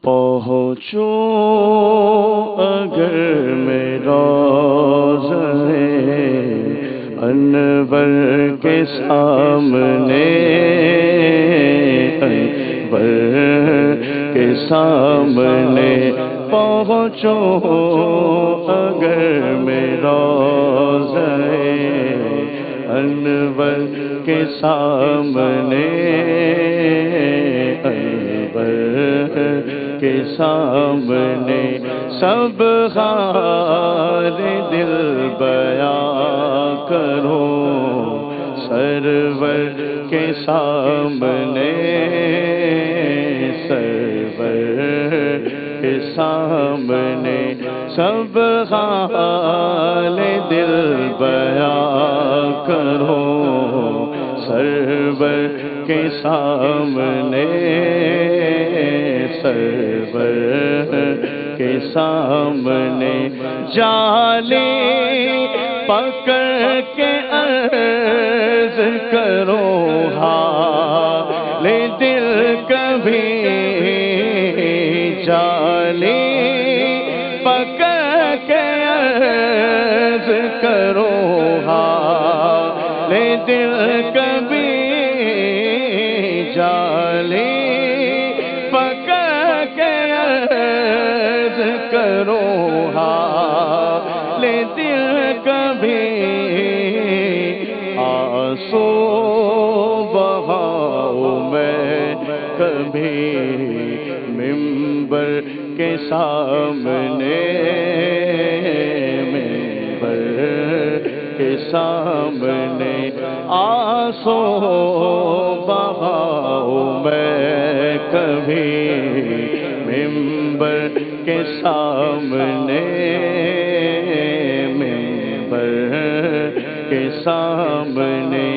پہنچوں اگر میں روضہ انور کے سامنے، انور کے سامنے پہنچوں اگر میں روضہ انور کے سامنے، انور کے سامنے سب حال دل بیان کروں، سرور کے سامنے، سرور کے سامنے سب حال دل بیان کروں، سرور کے سامنے، سرور کے سامنے جالی پکڑ کے عرض کروں حال دل کبھی، جالی پکڑ کے عرض کروں حال دل کبھی، جالی پکڑ کے عرض کروں حال دل کبھی، آنسو بہاؤں میں کبھی منبر کے سامنے، منبر کے سامنے آنسو بہاؤں میں کبھی منبر کے سامنے، منبر کے سامنے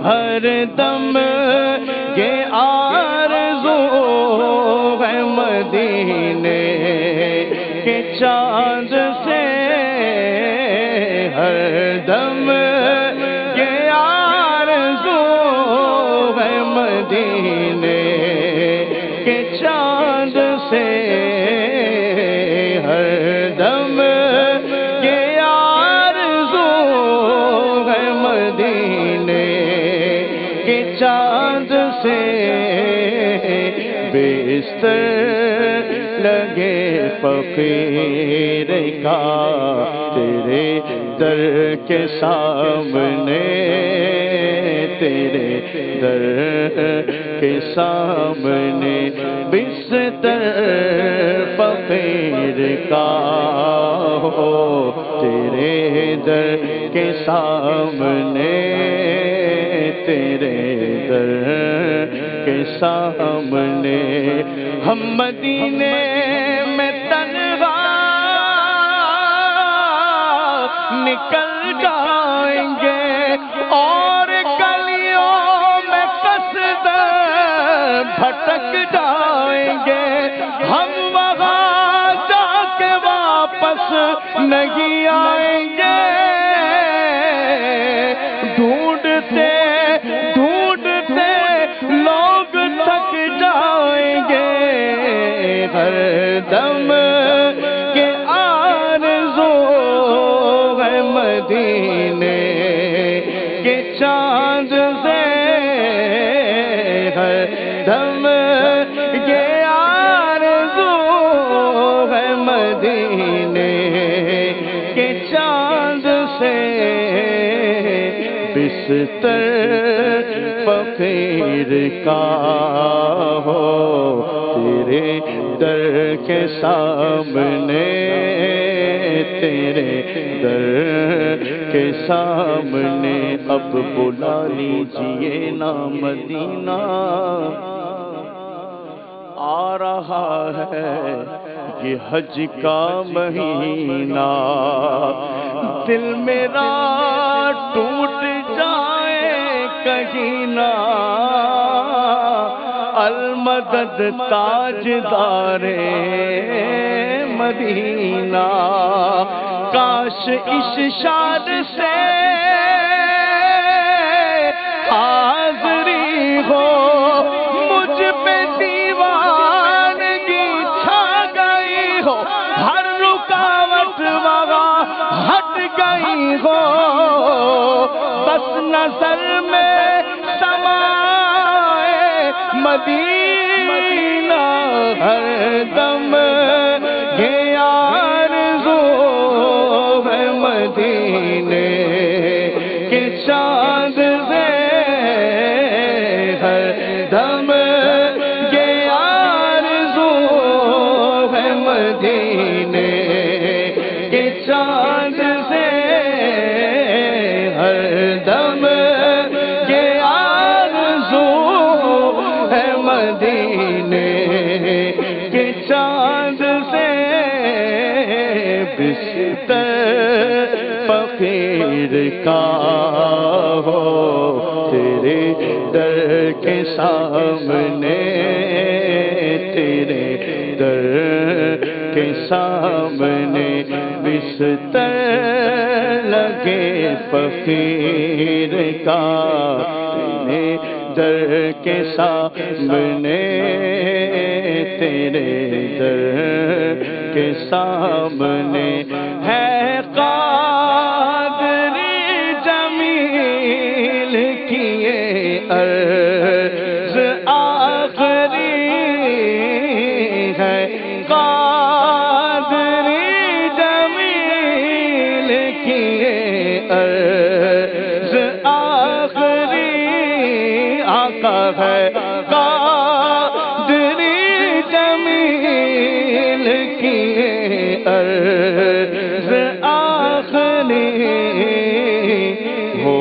ہر دم یہ آرزو ہے مدینے کے چاند سے، ہر دم یہ آرزو ہے مدینے کے چاند سے، ہر دم یہ آرزو ہے مدینے کے چاند سے، بستر لگے فقیر کا تیرے در کے سامنے، تیرے در کے سامنے بستر فقیر کا ہو، تیرے در کے سامنے، تیرے در کے سامنے ہم مدینے میں تنہا نکل جائیں گے، اور گلیوں میں قصداً بھٹک جائیں گے، ہم وہاں جا کے واپس نہیں آئیں گے، ڈھونڈتے ڈھونڈتے لوگ تھک جائیں گے، ہر دم کے آرزو ہے مدینے کے چاند سے، ہر دم کے آرزو ہے مدینے کے چاند سے، بستر فقیر کا ہو تیرے در کے سامنے، تیرے در کے سامنے، اب بلا لیجئے نا مدینہ آ رہا ہے یہ حج کا مہینہ، دل میرا ٹوٹ جائے کہیں نہ، المدد تاجدار مدینہ، کاش اس شاد سے حاضری ہو، مجھ پہ دیوانگی چھا گئی ہو بس نظر میں سمائے مدینہ ہر دم یہ آرزو ہے مدینے کے چاند سے ہر دم یہ آرزو ہے مدینے کے چاند سے ہر دم یہ آرزو ہے مدینے کے چاند سے بستر فقیر کا ہو تیرے در کے سامنے تیرے در کے سامنے بستر لگے فقیر کا تیرے در کے سامنے تیرے در کے سامنے ہے قادری جمیل کیے عرض آخری ہے قادری جمیل کیے عرض آخری آقا ہے قادری جمیل کیے عرض آخری ہو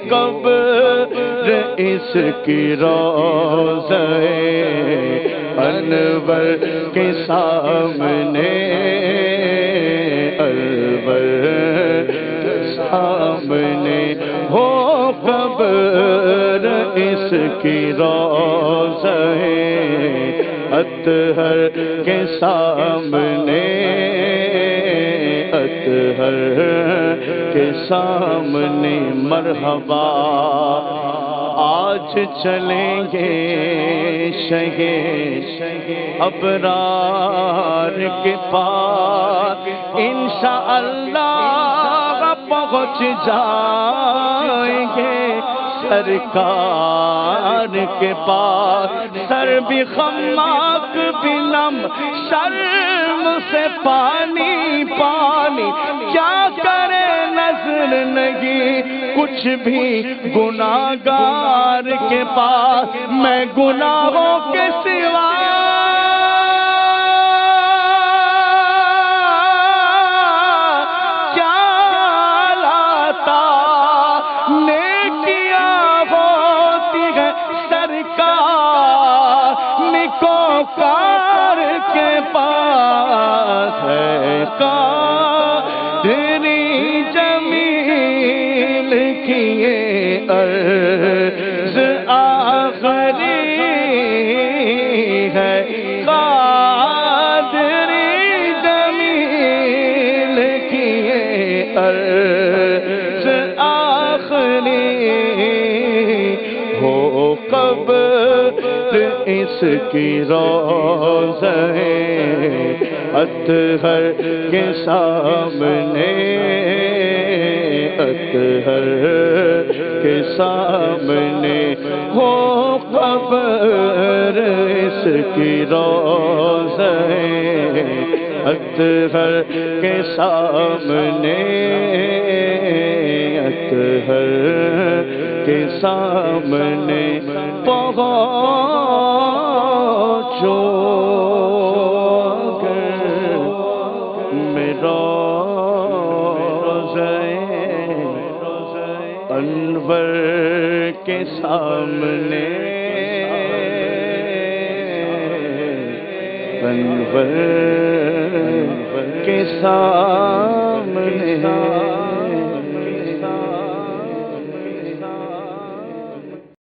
قبر اس کی روضہ انور کے سامنے انور کے سامنے ہو قبر اس کی روضہ اطہر کے سامنے اطہر کے سامنے مرحبا آج چلیں گے شہ ابرار کے پاس انشاءاللہ پہنچ جائیں گے سرکار کے پاس سر بھی خماک بھی نم شرم سے پانی پانی کیا کرے نظر نہیں کچھ بھی گناہگار کے پاس میں گناہوں کے سوا کیا لاتا نیکیاں ہوتی ہے سرکار نیکوکار کے پاس ہے قادری جمیل کیے عرض آخری ہے قادری جمیل کیے عرض آخری ہو قبر اس کی روضہ اطہر کے سامنے اطہر کے سامنے ہو قبر اس کی روضہ اطہر کے سامنے اطہر کے سامنے پہنچو انور کے سامنے انور کے سامنے